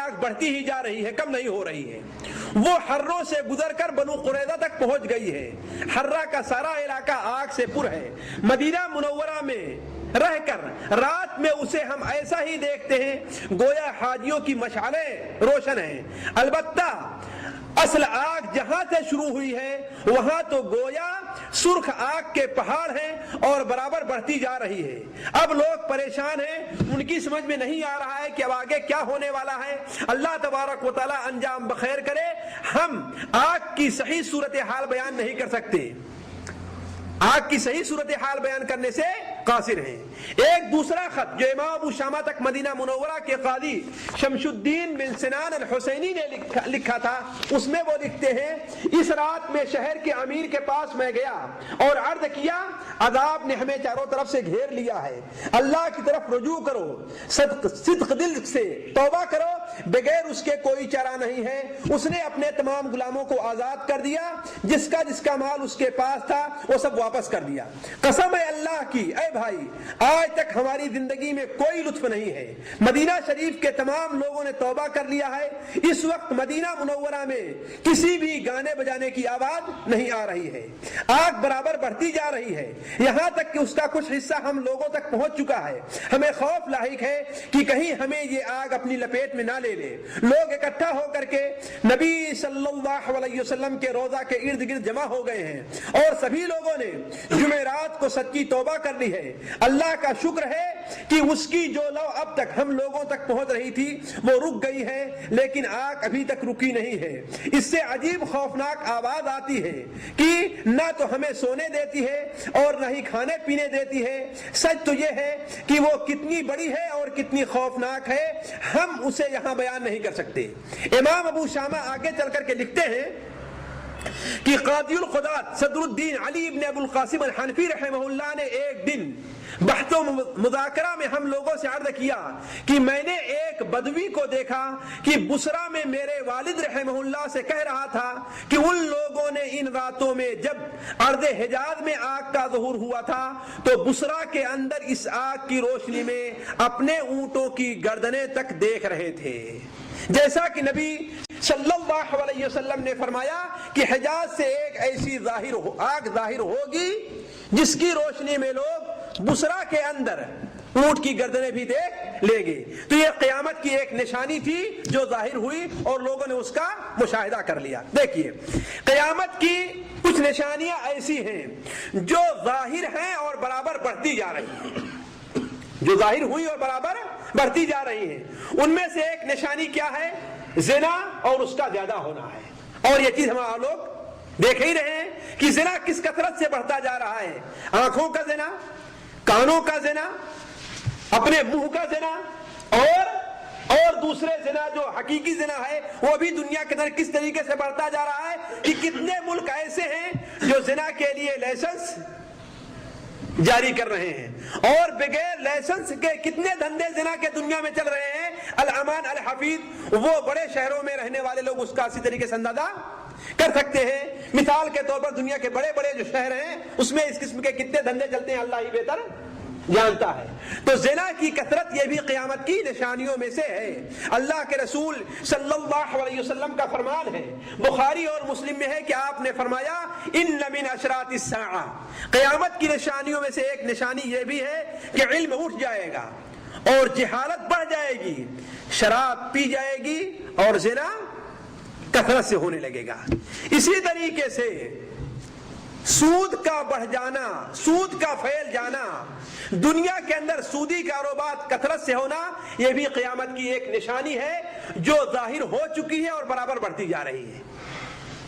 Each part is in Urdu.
آگ بڑھتی ہی جا رہی ہے، کم نہیں ہو رہی ہے۔ وہ حروں سے گزر کر بنو قریظہ تک پہنچ گئی ہے۔ حرہ کا سارا علاقہ آگ سے پر ہے۔ مدینہ منورہ میں رہ کر رات میں اسے ہم ایسا ہی دیکھتے ہیں گویا حاجیوں کی مشعلیں روشن ہیں۔ البتہ اصل آگ جہاں سے شروع ہوئی ہے وہاں تو گویا سرخ آگ کے پہاڑ ہیں اور برابر بڑھتی جا رہی ہے۔ اب لوگ پریشان ہیں، ان کی سمجھ میں نہیں آ رہا ہے کہ اب آگے کیا ہونے والا ہے۔ اللہ تبارک و تعالی انجام بخیر کرے۔ ہم آگ کی صحیح صورتحال بیان نہیں کر سکتے، آگ کی صحیح صورتحال بیان کرنے سے قاصر ہیں۔ ایک دوسرا خط جو امام ابو شامہ تک مدینہ منورہ کے قاضی شمس الدین بن سنان الحسینی نے لکھا تھا، اس میں وہ لکھتے ہیں اس رات میں شہر کے امیر کے پاس میں گیا اور عرض کیا عذاب نے ہمیں چاروں طرف سے گھیر لیا ہے، اللہ کی طرف رجوع کرو، صدق دل سے توبہ کرو، بغیر اس کے کوئی چارہ نہیں ہے۔ اس نے اپنے تمام غلاموں کو آزاد کر دیا، جس کا مال اس کے پاس تھا وہ سب واپس کر دیا۔ قسم ہے اللہ کی اے بھائی، آج تک ہماری زندگی میں کوئی لطف نہیں ہے۔ مدینہ شریف کے تمام لوگوں نے توبہ کر لیا ہے۔ اس وقت مدینہ منورہ میں کسی بھی گانے بجانے کی آواز نہیں آ رہی ہے۔ آگ برابر بڑھتی جا رہی ہے، یہاں تک کہ اس کا کچھ حصہ ہم لوگوں تک پہنچ چکا ہے۔ ہمیں خوف لاحق ہے کہ کہیں ہمیں یہ آگ اپنی لپیٹ میں نہ لے لے۔ لوگ اکٹھا ہو کر کے نبی صلی اللہ علیہ وسلم کے روضہ کے ارد گرد جمع ہو گئے ہیں اور سبھی لوگوں نے جمعرات کو سچی توبہ کر لی ہے۔ اللہ کا شکر ہے کہ اس کی جو لو اب تک ہم لوگوں تک پہنچ رہی تھی وہ رک گئی ہے، لیکن آگ ابھی تک رکی نہیں ہے۔ اس سے عجیب خوفناک آواز آتی ہے کہ نہ تو ہمیں سونے دیتی ہے اور نہ ہی کھانے پینے دیتی ہے۔ سچ تو یہ ہے کہ وہ کتنی بڑی ہے اور کتنی خوفناک ہے، ہم اسے یہاں بیان نہیں کر سکتے۔ امام ابو شامہ آگے چل کر کے لکھتے ہیں کہ قاضی القضات صدر الدین علی ابن ابو القاسم الحنفی رحمہ اللہ نے ایک دن بحث و مذاکرہ میں ہم لوگوں سے عرض کیا کہ میں نے ایک بدوی کو دیکھا کہ بصرہ میں میرے والد رحمہ اللہ سے کہہ رہا تھا کہ ان لوگوں نے ان راتوں میں جب ارض حجاز میں آگ کا ظہور ہوا تھا تو بصرہ کے اندر اس آگ کی روشنی میں اپنے اونٹوں کی گردنیں تک دیکھ رہے تھے، جیسا کہ نبی صلی اللہ علیہ وسلم نے فرمایا کہ حجاز سے ایک ایسی آگ ظاہر ہوگی جس کی روشنی میں لوگ بصرہ کے اندر اونٹ کی گردنیں بھی دیکھ لیں گے۔ تو یہ قیامت کی ایک نشانی تھی جو ظاہر ہوئی اور لوگوں نے اس کا مشاہدہ کر لیا۔ دیکھیے قیامت کی کچھ نشانیاں ایسی ہیں جو ظاہر ہیں اور برابر بڑھتی جا رہی ہیں، جو ظاہر ہوئی اور برابر بڑھتی جا رہی ہیں۔ ان میں سے ایک نشانی کیا ہے؟ زنا اور اس کا زیادہ ہونا ہے۔ اور یہ چیز ہم لوگ دیکھ ہی رہے ہیں کہ زنا کس کثرت سے بڑھتا جا رہا ہے۔ آنکھوں کا زنا، کانوں کا زنا، اپنے منہ کا زنا اور دوسرے زنا جو حقیقی زنا ہے وہ بھی دنیا کے اندر کس طریقے سے بڑھتا جا رہا ہے کہ کتنے ملک ایسے ہیں جو زنا کے لیے لائسنس جاری کر رہے ہیں اور بغیر لائسنس کے کتنے دھندے زنا کے دنیا میں چل رہے ہیں۔ الامان الحفیظ وہ بڑے شہروں میں رہنے والے لوگ اس کا اسی طریقے سے اندازہ کر سکتے ہیں۔ مثال کے طور پر دنیا کے بڑے بڑے جو شہر ہیں اس میں اس قسم کے کتنے دھندے چلتے ہیں اللہ ہی بہتر جانتا ہے۔ تو زنا کی کثرت یہ بھی قیامت کی نشانیوں میں سے ہے۔ اللہ کے رسول صلی اللہ علیہ وسلم کا فرمان ہے، بخاری اور مسلم میں ہے کہ آپ نے فرمایا ان من اشراط الساعہ، قیامت کی نشانیوں میں سے ایک نشانی یہ بھی ہے کہ علم اٹھ جائے گا اور جہالت بڑھ جائے گی، شراب پی جائے گی اور زنا کثرت سے ہونے لگے گا۔ اسی طریقے سے سود کا بڑھ جانا، سود کا پھیل جانا، دنیا کے اندر سودی کاروبار کثرت سے ہونا، یہ بھی قیامت کی ایک نشانی ہے جو ظاہر ہو چکی ہے اور برابر بڑھتی جا رہی ہے،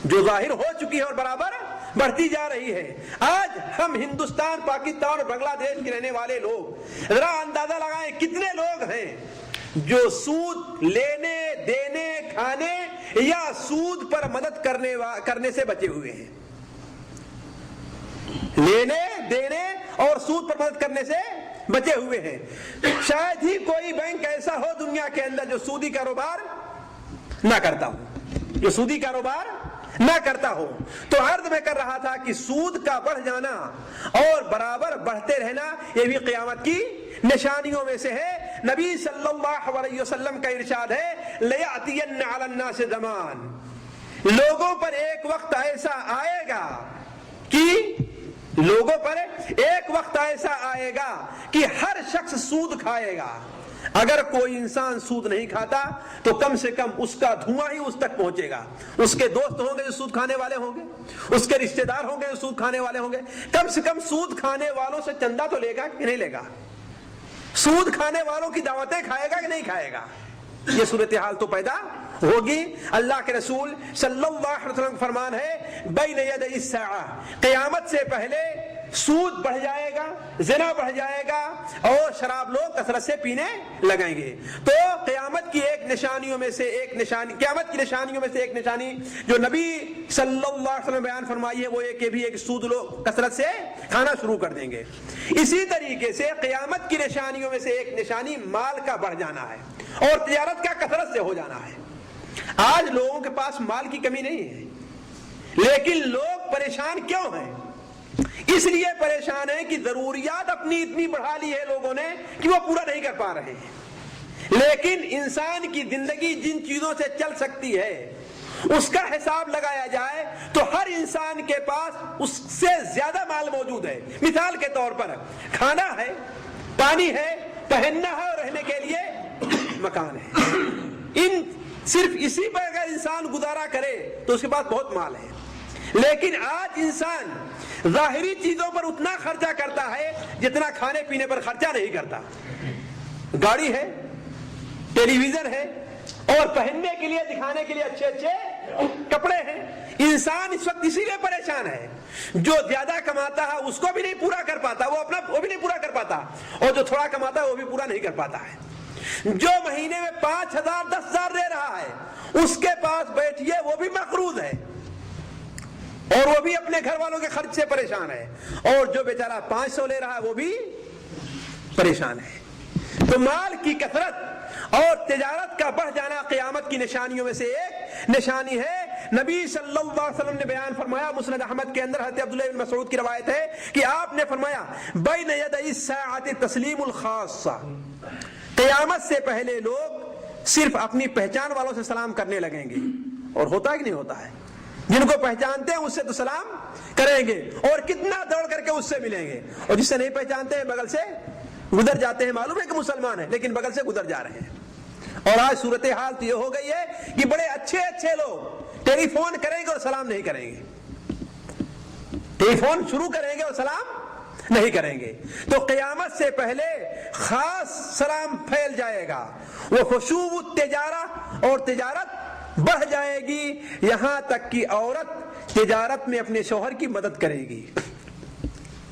جو ظاہر ہو چکی ہے اور برابر بڑھتی جا رہی ہے۔ آج ہم ہندوستان، پاکستان اور بنگلہ دیش کے رہنے والے لوگ ذرا اندازہ لگائیں کتنے لوگ ہیں جو سود لینے، دینے، کھانے یا سود پر مدد کرنے سے بچے ہوئے ہیں۔ لینے، دینے اور سود پر مدد کرنے سے بچے ہوئے ہیں۔ شاید ہی کوئی بینک ایسا ہو دنیا کے اندر جو سودی کاروبار نہ کرتا ہو، جو سودی کاروبار نہ کرتا ہو۔ تو عرض میں کر رہا تھا کہ سود کا بڑھ جانا اور برابر بڑھتے رہنا یہ بھی قیامت کی نشانیوں میں سے ہے۔ نبی صلی اللہ علیہ وسلم کا ارشاد ہے لَيَأْتِيَنَّ عَلَى النَّاسِ زَمَانٌ، لوگوں پر ایک وقت ایسا آئے گا کہ ہر شخص سود کھائے گا۔ اگر کوئی انسان سود نہیں کھاتا تو کم سے کم اس کا دھواں ہی اس تک پہنچے گا۔ اس کے دوست ہوں گے جو سود کھانے والے ہوں گے، اس کے رشتہ دار ہوں گے جو سود کھانے والے ہوں گے، کم سے کم سود کھانے والوں سے چندہ تو لے گا کہ نہیں لے گا؟ سود کھانے والوں کی دعوتیں کھائے گا کہ نہیں کھائے گا؟ یہ صورتحال تو پیدا ہوگی۔ اللہ کے رسول صلی اللہ علیہ وسلم کا فرمان ہے بین یدی الساعہ، قیامت سے پہلے سود بڑھ جائے گا، زنا بڑھ جائے گا اور شراب لوگ کثرت سے پینے لگیں گے۔ تو قیامت کی ایک نشانیوں میں سے ایک نشانی جو نبی صلی اللہ علیہ وسلم بیان فرمائی ہے وہ یہ کہ بھی ایک سود لوگ کثرت سے کھانا شروع کر دیں گے۔ اسی طریقے سے قیامت کی نشانیوں میں سے ایک نشانی مال کا بڑھ جانا ہے اور تجارت کا کثرت سے ہو جانا ہے۔ آج لوگوں کے پاس مال کی کمی نہیں ہے، لیکن لوگ پریشان کیوں ہیں؟ اس لیے پریشان ہیں کہ ضروریات اپنی اتنی بڑھا لی ہے لوگوں نے کہ وہ پورا نہیں کر پا رہے ہیں۔ لیکن انسان کی زندگی جن چیزوں سے چل سکتی ہے اس کا حساب لگایا جائے تو ہر انسان کے پاس اس سے زیادہ مال موجود ہے۔ مثال کے طور پر کھانا ہے، پانی ہے، پہننا ہے اور رہنے کے لیے مکان ہے۔ صرف اسی پر اگر انسان گزارا کرے تو اس کے پاس بہت مال ہے۔ لیکن آج انسان ظاہری چیزوں پر اتنا خرچہ کرتا ہے جتنا کھانے پینے پر خرچہ نہیں کرتا۔ گاڑی ہے، ٹیلی ویژن ہے اور پہننے کے لیے دکھانے کے لیے اچھے اچھے کپڑے ہیں۔ انسان اس وقت اسی لیے پریشان ہے، جو زیادہ کماتا ہے اس کو بھی نہیں پورا کر پاتا، وہ بھی نہیں پورا کر پاتا، اور جو تھوڑا کماتا ہے وہ بھی پورا نہیں کر پاتا ہے۔ جو مہینے میں 5,000 10,000 دے رہا ہے اس کے پاس بیٹھیے وہ بھی مقروض ہے اور وہ بھی اپنے گھر والوں کے خرچ سے پریشان ہے، اور جو بیچارہ 500 لے رہا ہے وہ بھی پریشان ہے۔ تو مال کی کثرت اور تجارت کا بڑھ جانا قیامت کی نشانیوں میں سے ایک نشانی ہے۔ نبی صلی اللہ علیہ وسلم نے بیان فرمایا، مسند احمد کے اندر حضرت عبداللہ بن مسعود کی روایت ہے کہ آپ نے فرمایا بین یدی الساعۃ تسلیم الخاصہ، قیامت سے پہلے لوگ صرف اپنی پہچان والوں سے سلام کرنے لگیں گے، اور ہوتا ہے کہ نہیں ہوتا ہے؟ جن کو پہچانتے ہیں اس سے تو سلام کریں گے اور کتنا دوڑ کر کے اس سے ملیں گے، اور جس سے نہیں پہچانتے ہیں بغل سے گزر جاتے ہیں، معلوم ہے کہ مسلمان ہیں لیکن بغل سے گزر جا رہے ہیں۔ اور آج صورتحال تو یہ ہو گئی ہے کہ بڑے اچھے اچھے لوگ ٹیلی فون کریں گے اور سلام نہیں کریں گے، ٹیلی فون شروع کریں گے اور سلام نہیں کریں گے۔ تو قیامت سے پہلے خاص سلام پھیل جائے گا، وہ خشوع التجارہ، اور تجارت بڑھ جائے گی، یہاں تک کہ عورت تجارت میں اپنے شوہر کی مدد کرے گی،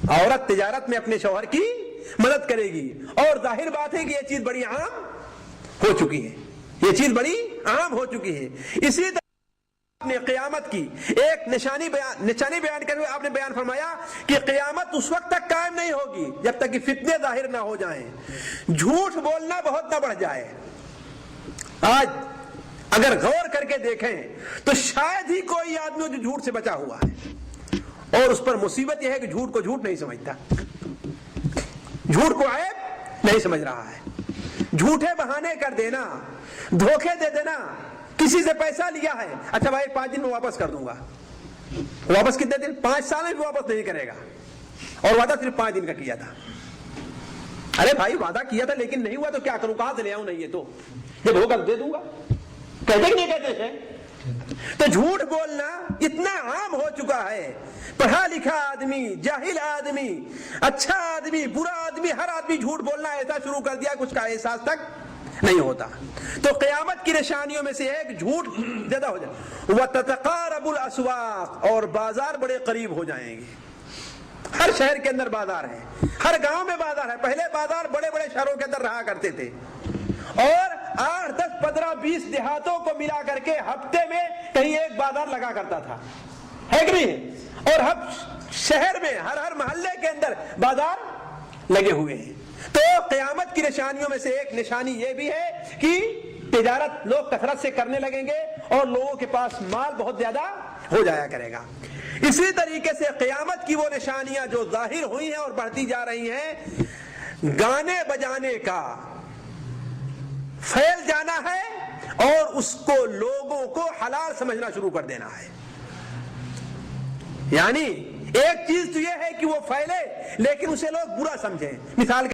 عورت تجارت میں اپنے شوہر کی مدد کرے گی۔ اور ظاہر بات ہے کہ یہ چیز بڑی عام ہو چکی ہے، یہ چیز بڑی عام ہو چکی ہے۔ اسی طرح آپ نے قیامت کی ایک نشانی بیان کرتے ہوئے آپ نے بیان فرمایا کہ قیامت اس وقت تک قائم نہیں ہوگی جب تک کہ فتنے ظاہر نہ ہو جائیں، جھوٹ بولنا بہت نہ بڑھ جائے۔ آج اگر غور کر کے دیکھیں تو شاید ہی کوئی آدمی جو جھوٹ سے بچا ہوا ہے، اور اس پر مصیبت یہ ہے کہ جھوٹ کو جھوٹ نہیں سمجھتا، جھوٹ کو عیب نہیں سمجھ رہا ہے۔ جھوٹے بہانے کر دینا، دھوکے دے دینا، کسی سے پیسہ لیا ہے، اچھا بھائی 5 دن میں واپس کر دوں گا، واپس کتنے دن؟ 5 سال میں بھی واپس نہیں کرے گا، اور وعدہ صرف 5 دن کا کیا تھا۔ ارے بھائی وعدہ کیا تھا لیکن نہیں ہوا تو کیا کروں، کہاں سے لے آؤں؟ نہیں یہ تو جب ہوگا دے دوں گا، کہتے کہ نہیں کہتے ہیں؟ تو جھوٹ بولنا اتنا عام ہو چکا ہے، پڑھا لکھا آدمی، جاہل آدمی، اچھا آدمی، برا آدمی، ہر آدمی جھوٹ بولنا ایسا شروع کر دیا کہ اس کا احساس تک نہیں ہوتا۔ تو قیامت کی نشانیوں میں سے ایک جھوٹ زیادہ ہو جائے۔ وَتَتَقَارَبُ الْأَسْوَاقُ، اور بازار بڑے قریب ہو جائیں گے۔ ہر شہر کے اندر بازار ہے، ہر گاؤں میں بازار ہے۔ پہلے بازار بڑے بڑے شہروں کے اندر رہا کرتے تھے، اور 8 10 15 20 دیہاتوں کو ملا کر کے ہفتے میں کہیں ایک بازار لگا کرتا تھا، ہے کہ نہیں؟ اور ہم شہر میں ہر محلے کے اندر بازار لگے ہوئے ہیں۔ تو قیامت کی نشانیوں میں سے ایک نشانی یہ بھی ہے کہ تجارت لوگ کثرت سے کرنے لگیں گے اور لوگوں کے پاس مال بہت زیادہ ہو جایا کرے گا۔ اسی طریقے سے قیامت کی وہ نشانیاں جو ظاہر ہوئی ہیں اور بڑھتی جا رہی ہیں، گانے بجانے کا پھیل جانا ہے اور اس کو لوگوں کو حلال سمجھنا شروع کر دینا ہے. یعنی ایک چیز تو یہ ہے کہ وہ پھیلے لیکن اسے لوگ برا سمجھیں. مثال